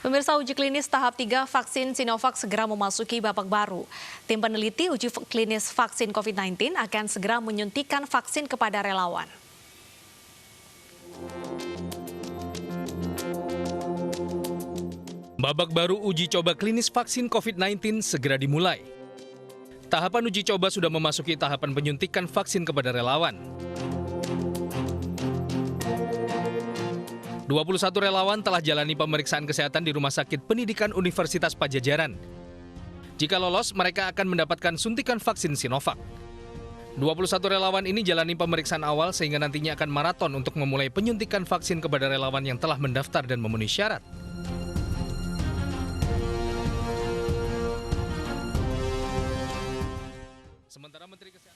Pemirsa, uji klinis tahap 3 vaksin Sinovac segera memasuki babak baru. Tim peneliti uji klinis vaksin COVID-19 akan segera menyuntikkan vaksin kepada relawan. Babak baru uji coba klinis vaksin COVID-19 segera dimulai. Tahapan uji coba sudah memasuki tahapan penyuntikan vaksin kepada relawan. 21 relawan telah jalani pemeriksaan kesehatan di Rumah Sakit Pendidikan Universitas Padjadjaran. Jika lolos, mereka akan mendapatkan suntikan vaksin Sinovac. 21 relawan ini jalani pemeriksaan awal sehingga nantinya akan maraton untuk memulai penyuntikan vaksin kepada relawan yang telah mendaftar dan memenuhi syarat. Sementara Menteri Kesehatan.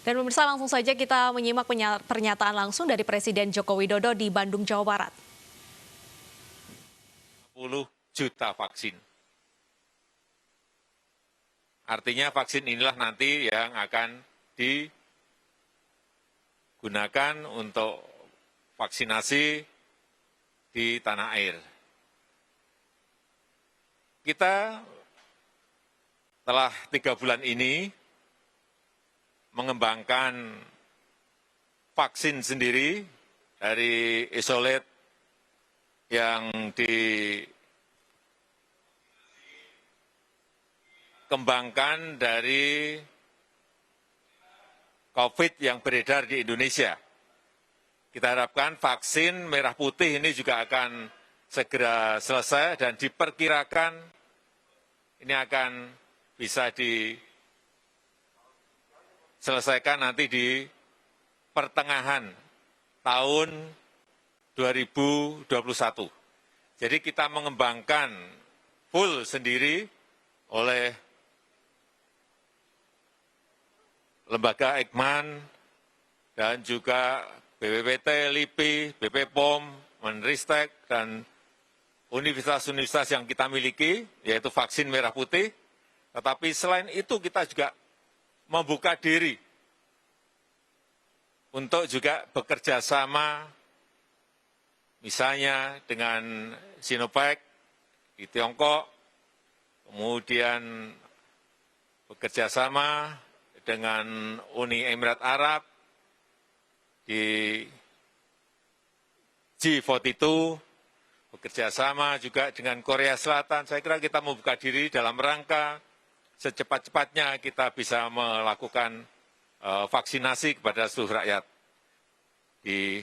Dan pemirsa, langsung saja kita menyimak pernyataan langsung dari Presiden Joko Widodo di Bandung, Jawa Barat. 10 juta vaksin. Artinya vaksin inilah nanti yang akan digunakan untuk vaksinasi di tanah air. Kita telah 3 bulan ini mengembangkan vaksin sendiri dari isolat yang dikembangkan dari COVID yang beredar di Indonesia. Kita harapkan vaksin merah putih ini juga akan segera selesai dan diperkirakan ini akan bisa diselesaikan nanti di pertengahan tahun 2021. Jadi kita mengembangkan full sendiri oleh lembaga Eijkman dan juga BPPT, LIPI, BP POM, Menristek, dan universitas-universitas yang kita miliki, yaitu vaksin merah putih. Tetapi selain itu kita juga membuka diri untuk juga bekerja sama misalnya dengan Sinovac di Tiongkok, kemudian bekerja sama dengan Uni Emirat Arab di G42, bekerja sama juga dengan Korea Selatan. Saya kira kita membuka diri dalam rangka secepat-cepatnya kita bisa melakukan vaksinasi kepada seluruh rakyat di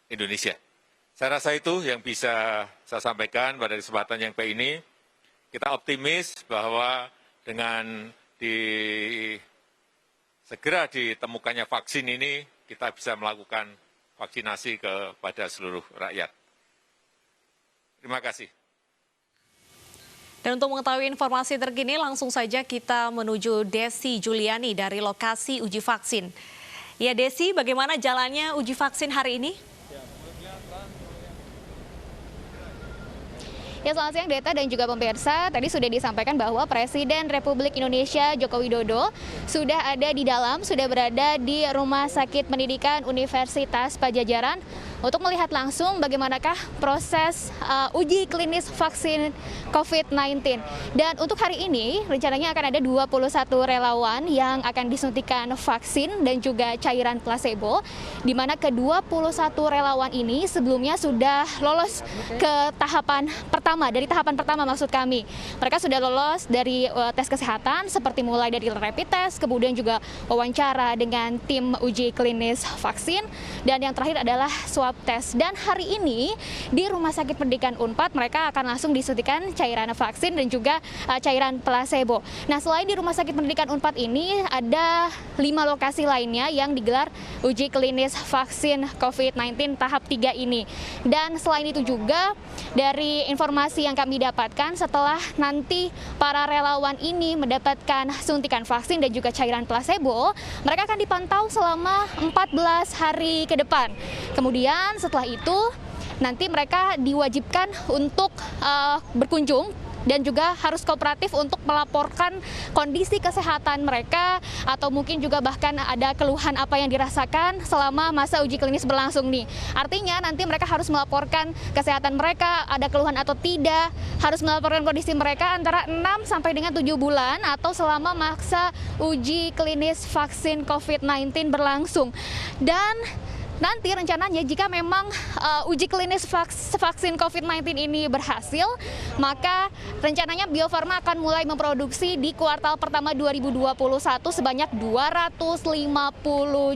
Indonesia. Saya rasa itu yang bisa saya sampaikan pada kesempatan yang baik ini. Kita optimis bahwa dengan segera ditemukannya vaksin ini, kita bisa melakukan vaksinasi kepada seluruh rakyat. Terima kasih. Dan untuk mengetahui informasi terkini, langsung saja kita menuju Desi Juliani dari lokasi uji vaksin. Ya Desi, bagaimana jalannya uji vaksin hari ini? Ya, selamat siang Deta dan juga pemirsa. Tadi sudah disampaikan bahwa Presiden Republik Indonesia Joko Widodo sudah ada di dalam, sudah berada di Rumah Sakit Pendidikan Universitas Padjadjaran untuk melihat langsung bagaimanakah proses uji klinis vaksin COVID-19. Dan untuk hari ini rencananya akan ada 21 relawan yang akan disuntikan vaksin dan juga cairan placebo, di mana ke-21 relawan ini sebelumnya sudah lolos ke tahapan pertama, dari tahapan pertama maksud kami. Mereka sudah lolos dari tes kesehatan seperti mulai dari rapid test, kemudian juga wawancara dengan tim uji klinis vaksin, dan yang terakhir adalah swab test. Dan hari ini di Rumah Sakit Pendidikan Unpad mereka akan langsung disuntikan cairan vaksin dan juga cairan placebo. Nah, selain di Rumah Sakit Pendidikan Unpad ini ada 5 lokasi lainnya yang digelar uji klinis vaksin COVID-19 tahap 3 ini. Dan selain itu juga dari informasi yang kami dapatkan, setelah nanti para relawan ini mendapatkan suntikan vaksin dan juga cairan placebo, mereka akan dipantau selama 14 hari ke depan. Kemudian setelah itu nanti mereka diwajibkan untuk berkunjung dan juga harus kooperatif untuk melaporkan kondisi kesehatan mereka atau mungkin juga bahkan ada keluhan apa yang dirasakan selama masa uji klinis berlangsung nih. Artinya nanti mereka harus melaporkan kesehatan mereka, ada keluhan atau tidak, harus melaporkan kondisi mereka antara 6 sampai dengan 7 bulan atau selama masa uji klinis vaksin COVID-19 berlangsung. Dan nanti rencananya jika memang uji klinis vaksin COVID-19 ini berhasil, maka rencananya Bio Farma akan mulai memproduksi di kuartal pertama 2021 sebanyak 250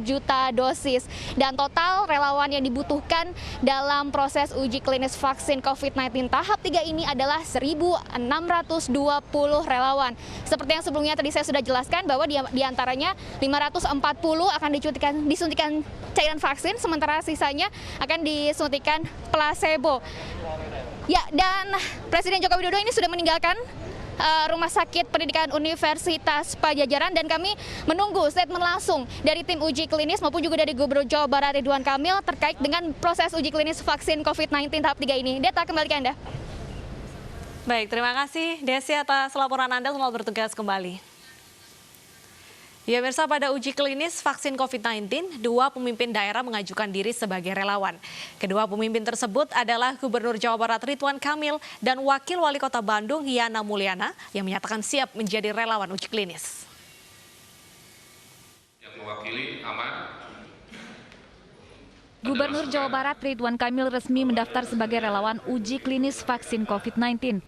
juta dosis. Dan total relawan yang dibutuhkan dalam proses uji klinis vaksin COVID-19 tahap 3 ini adalah 1.620 relawan. Seperti yang sebelumnya tadi saya sudah jelaskan bahwa di antaranya 540 akan disuntikan cairan vaksin, sementara sisanya akan disuntikan placebo. Ya, dan Presiden Joko Widodo ini sudah meninggalkan Rumah Sakit Pendidikan Universitas Padjadjaran, dan kami menunggu statement langsung dari tim uji klinis maupun juga dari Gubernur Jawa Barat Ridwan Kamil terkait dengan proses uji klinis vaksin COVID-19 tahap 3 ini. Deta, kembali ke Anda. Baik, terima kasih Desi atas laporan Anda, selamat bertugas kembali. Ya pemirsa, pada uji klinis vaksin COVID-19, 2 pemimpin daerah mengajukan diri sebagai relawan. Kedua pemimpin tersebut adalah Gubernur Jawa Barat Ridwan Kamil dan Wakil Wali Kota Bandung Yana Mulyana yang menyatakan siap menjadi relawan uji klinis. Yang mewakili aman. Gubernur Jawa Barat Ridwan Kamil resmi mendaftar sebagai relawan uji klinis vaksin COVID-19.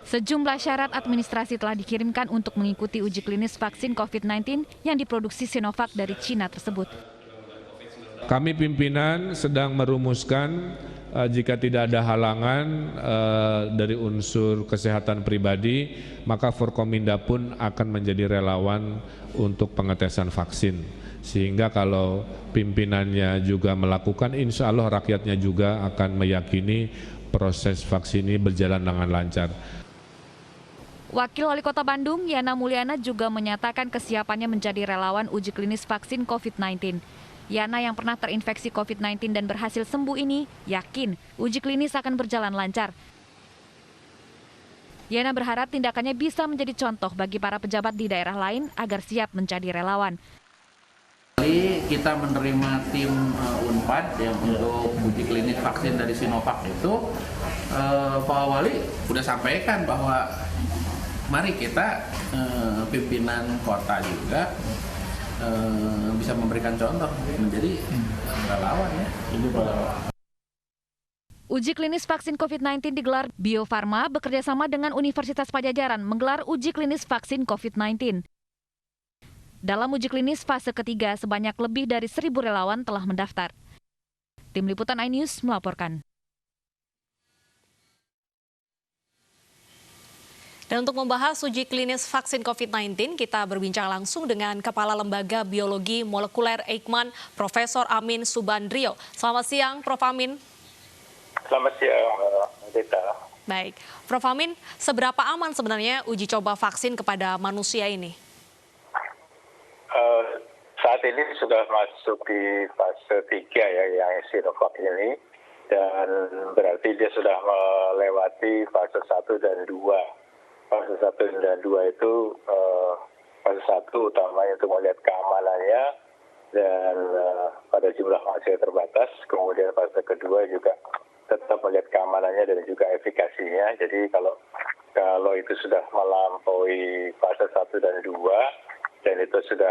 Sejumlah syarat administrasi telah dikirimkan untuk mengikuti uji klinis vaksin COVID-19 yang diproduksi Sinovac dari Cina tersebut. Kami pimpinan sedang merumuskan jika tidak ada halangan dari unsur kesehatan pribadi, maka Forkominda pun akan menjadi relawan untuk pengetesan vaksin. Sehingga kalau pimpinannya juga melakukan, insya Allah rakyatnya juga akan meyakini proses vaksin ini berjalan dengan lancar. Wakil Wali Kota Bandung, Yana Mulyana, juga menyatakan kesiapannya menjadi relawan uji klinis vaksin COVID-19. Yana yang pernah terinfeksi COVID-19 dan berhasil sembuh ini yakin uji klinis akan berjalan lancar. Yana berharap tindakannya bisa menjadi contoh bagi para pejabat di daerah lain agar siap menjadi relawan. Kita menerima tim Unpad yang untuk uji klinis vaksin dari Sinovac itu, Pak Wali sudah sampaikan bahwa mari kita pimpinan kota juga bisa memberikan contoh menjadi relawan ya. Uji klinis vaksin COVID-19 digelar Bio Farma bekerjasama dengan Universitas Padjadjaran menggelar uji klinis vaksin COVID-19. Dalam uji klinis fase ketiga, sebanyak lebih dari 1.000 relawan telah mendaftar. Tim Liputan iNews melaporkan. Dan untuk membahas uji klinis vaksin COVID-19, kita berbincang langsung dengan Kepala Lembaga Biologi Molekuler Eijkman, Profesor Amin Subandrio. Selamat siang, Prof. Amin. Selamat siang, Deta. Baik, Prof. Amin, seberapa aman sebenarnya uji coba vaksin kepada manusia ini? Saat ini sudah masuk di fase 3 ya, yang Sinovac ini. Dan berarti dia sudah melewati fase 1 dan 2. Fase 1 dan 2 itu fase 1 utamanya untuk melihat keamanannya dan pada jumlah masih terbatas. Kemudian fase kedua juga tetap melihat keamanannya dan juga efikasinya. Jadi kalau itu sudah melampaui fase 1 dan 2 dan itu sudah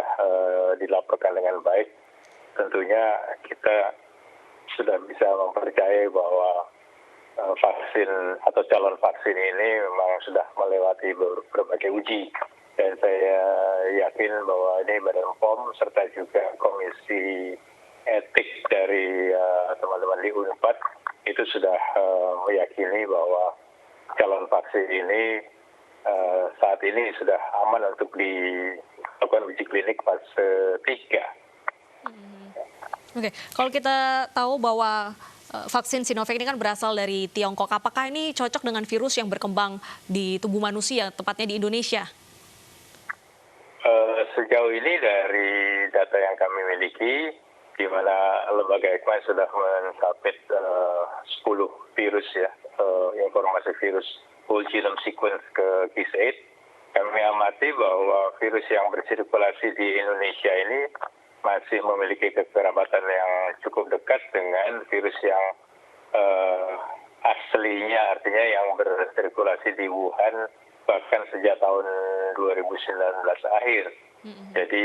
dilaporkan dengan baik, tentunya kita sudah bisa mempercayai bahwa vaksin atau calon vaksin ini memang sudah melewati berbagai uji. Dan saya yakin bahwa ini Badan POM serta juga Komisi Etik dari teman-teman di Unpad itu sudah meyakini bahwa calon vaksin ini saat ini sudah aman untuk dilakukan uji klinik fase 3. Oke, kalau kita tahu bahwa vaksin Sinovac ini kan berasal dari Tiongkok, apakah ini cocok dengan virus yang berkembang di tubuh manusia, tepatnya di Indonesia? Sejauh ini dari data yang kami miliki, di mana lembaga Eijkman sudah mensubmit 10 virus ya, informasi virus whole genome sequence ke KIS8, kami amati bahwa virus yang bersirkulasi di Indonesia ini masih memiliki kekerabatan yang cukup dekat dengan virus yang aslinya, artinya yang bersirkulasi di Wuhan bahkan sejak tahun 2019 akhir. Jadi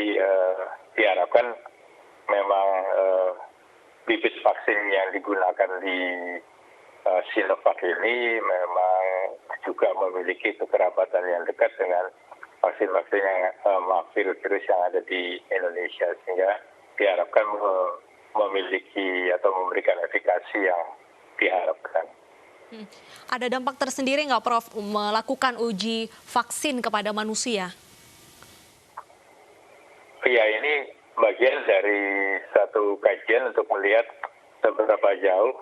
diharapkan memang bibit vaksin yang digunakan di Sinovac ini memang juga memiliki kekerabatan yang dekat dengan vaksin-vaksin yang virus-virus yang ada di Indonesia, sehingga diharapkan memiliki atau memberikan efikasi yang diharapkan. Ada dampak tersendiri nggak, Prof, melakukan uji vaksin kepada manusia? Ya, ini bagian dari satu kajian untuk melihat seberapa jauh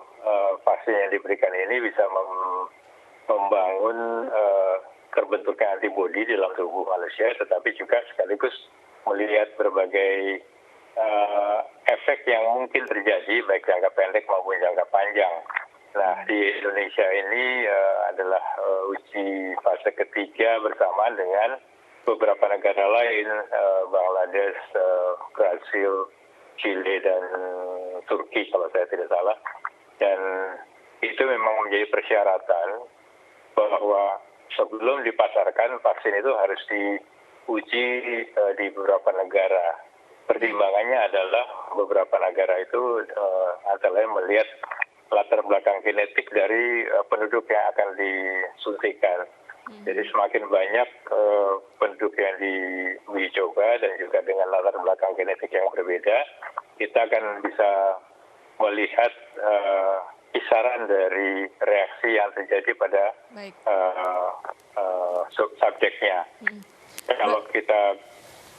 vaksin yang diberikan ini bisa membangun terbentuknya antibodi dalam tubuh manusia, tetapi juga sekaligus melihat berbagai efek yang mungkin terjadi baik jangka pendek maupun jangka panjang. Nah, di Indonesia ini adalah uji fase ketiga bersamaan dengan beberapa negara lain, Bangladesh, Brasil, Chile, dan Turki kalau saya tidak salah. Dan itu memang menjadi persyaratan bahwa sebelum dipasarkan vaksin itu harus diuji di beberapa negara. Pertimbangannya adalah beberapa negara itu antara lain melihat latar belakang genetik dari penduduk yang akan disuntikan. Jadi semakin banyak penduduk yang diuji coba dan juga dengan latar belakang genetik yang berbeda, kita akan bisa melihat kisaran dari reaksi yang terjadi pada subjeknya. Kalau kita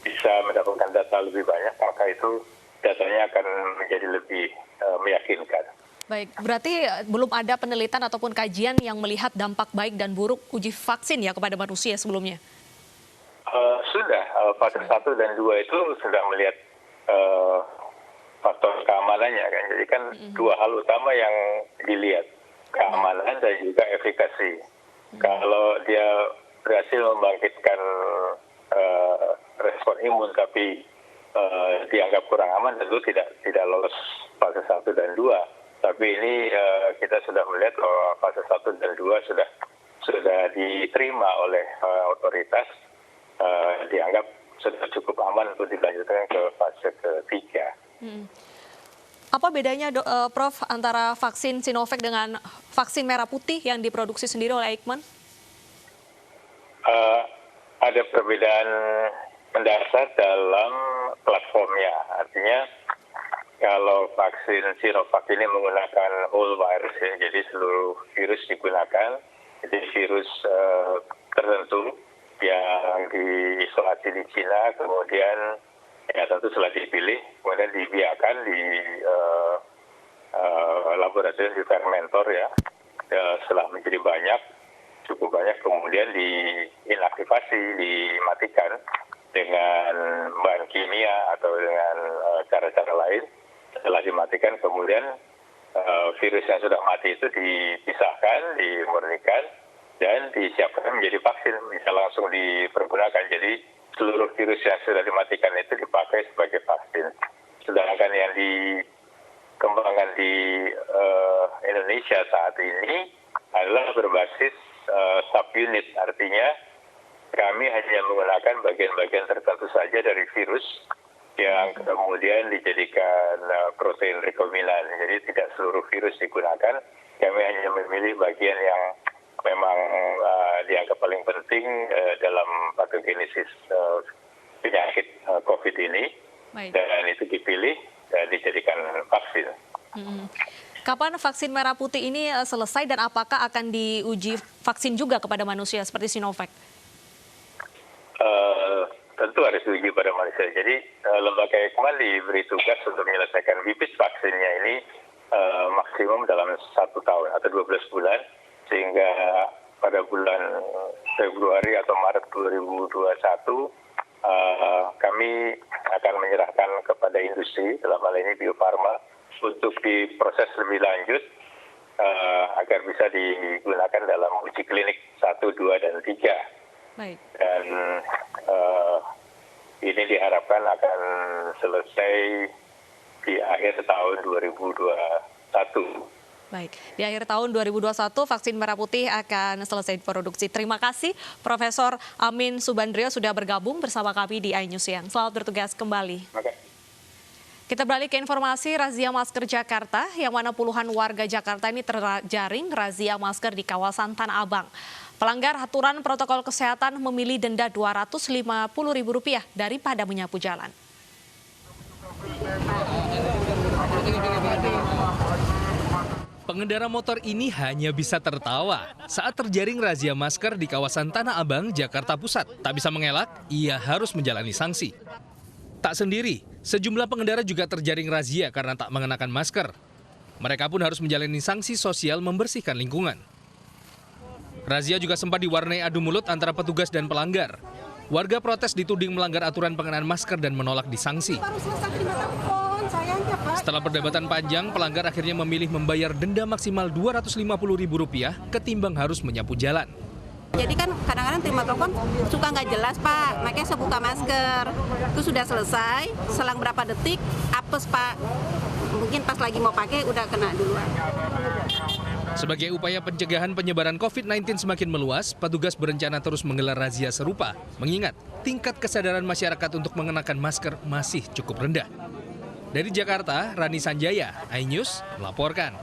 bisa mendapatkan data lebih banyak, maka itu datanya akan menjadi lebih meyakinkan. Baik, berarti belum ada penelitian ataupun kajian yang melihat dampak baik dan buruk uji vaksin ya kepada manusia sebelumnya? Sudah, fase 1 dan 2 itu sudah melihat faktor keamanannya kan. Jadi kan dua hal utama yang dilihat, keamanan dan juga efikasi. Kalau dia berhasil membangkitkan respon imun tapi dianggap kurang aman, tentu tidak lolos fase 1 dan 2. Tapi ini kita sudah melihat bahwa fase 1 dan 2 sudah diterima oleh otoritas, dianggap sudah cukup aman untuk dilanjutkan ke fase ketiga. Apa bedanya, Prof, antara vaksin Sinovac dengan vaksin merah putih yang diproduksi sendiri oleh Eijkman? Ada perbedaan mendasar dalam platformnya. Artinya kalau vaksin Sinovac ini menggunakan whole virus, ya, jadi seluruh virus digunakan, jadi virus tertentu yang diisolasi di Cina, kemudian ya tentu setelah dipilih, kemudian dibiarkan di laboratorium di fermentor ya, setelah menjadi cukup banyak, kemudian diinaktivasi, dimatikan dengan bahan kimia atau dengan cara-cara lain. Setelah dimatikan, kemudian virus yang sudah mati itu dipisahkan, dimurnikan, dan disiapkan menjadi vaksin, bisa langsung dipergunakan. Jadi seluruh virus yang sudah dimatikan itu dipakai sebagai vaksin. Sedangkan yang dikembangkan di Indonesia saat ini adalah berbasis subunit, artinya kami hanya menggunakan bagian-bagian tertentu saja dari virus yang kemudian dijadikan protein rekombinan. Jadi tidak seluruh virus digunakan, kami hanya memilih bagian yang memang dianggap paling penting dalam patogenesis penyakit COVID ini. Dan itu dipilih dan dijadikan vaksin. Kapan vaksin merah putih ini selesai dan apakah akan diuji vaksin juga kepada manusia seperti Sinovac? Tentu harus diuji pada manusia. Jadi lembaga Eijkman diberi tugas untuk menyelesaikan bibit vaksinnya ini maksimum dalam 1 tahun atau 12 bulan, sehingga pada bulan Februari atau Maret 2021 kami akan menyerahkan kepada industri, dalam hal ini Bio Farma, untuk diproses lebih lanjut agar bisa digunakan dalam uji klinik 1, 2, dan 3. Baik. Dan ini diharapkan akan selesai di akhir tahun 2021. Baik, di akhir tahun 2021 vaksin merah putih akan selesai diproduksi. Terima kasih Profesor Amin Subandrio sudah bergabung bersama kami di iNews Siang. Selamat bertugas kembali. Kita beralih ke informasi razia masker Jakarta, yang mana puluhan warga Jakarta ini terjaring razia masker di kawasan Tanah Abang. Pelanggar aturan protokol kesehatan memilih denda Rp250.000 daripada menyapu jalan. Pengendara motor ini hanya bisa tertawa saat terjaring razia masker di kawasan Tanah Abang, Jakarta Pusat. Tak bisa mengelak, ia harus menjalani sanksi. Tak sendiri, sejumlah pengendara juga terjaring razia karena tak mengenakan masker. Mereka pun harus menjalani sanksi sosial membersihkan lingkungan. Razia juga sempat diwarnai adu mulut antara petugas dan pelanggar. Warga protes dituding melanggar aturan pengenaan masker dan menolak disanksi. Setelah perdebatan panjang, pelanggar akhirnya memilih membayar denda maksimal Rp250.000 ketimbang harus menyapu jalan. Jadi kan kadang-kadang terima telepon suka nggak jelas Pak, makanya saya buka masker. Itu sudah selesai, selang berapa detik, apes Pak. Mungkin pas lagi mau pakai udah kena duluan. Sebagai upaya pencegahan penyebaran COVID-19 semakin meluas, petugas berencana terus menggelar razia serupa, mengingat tingkat kesadaran masyarakat untuk mengenakan masker masih cukup rendah. Dari Jakarta, Rani Sanjaya, iNews melaporkan.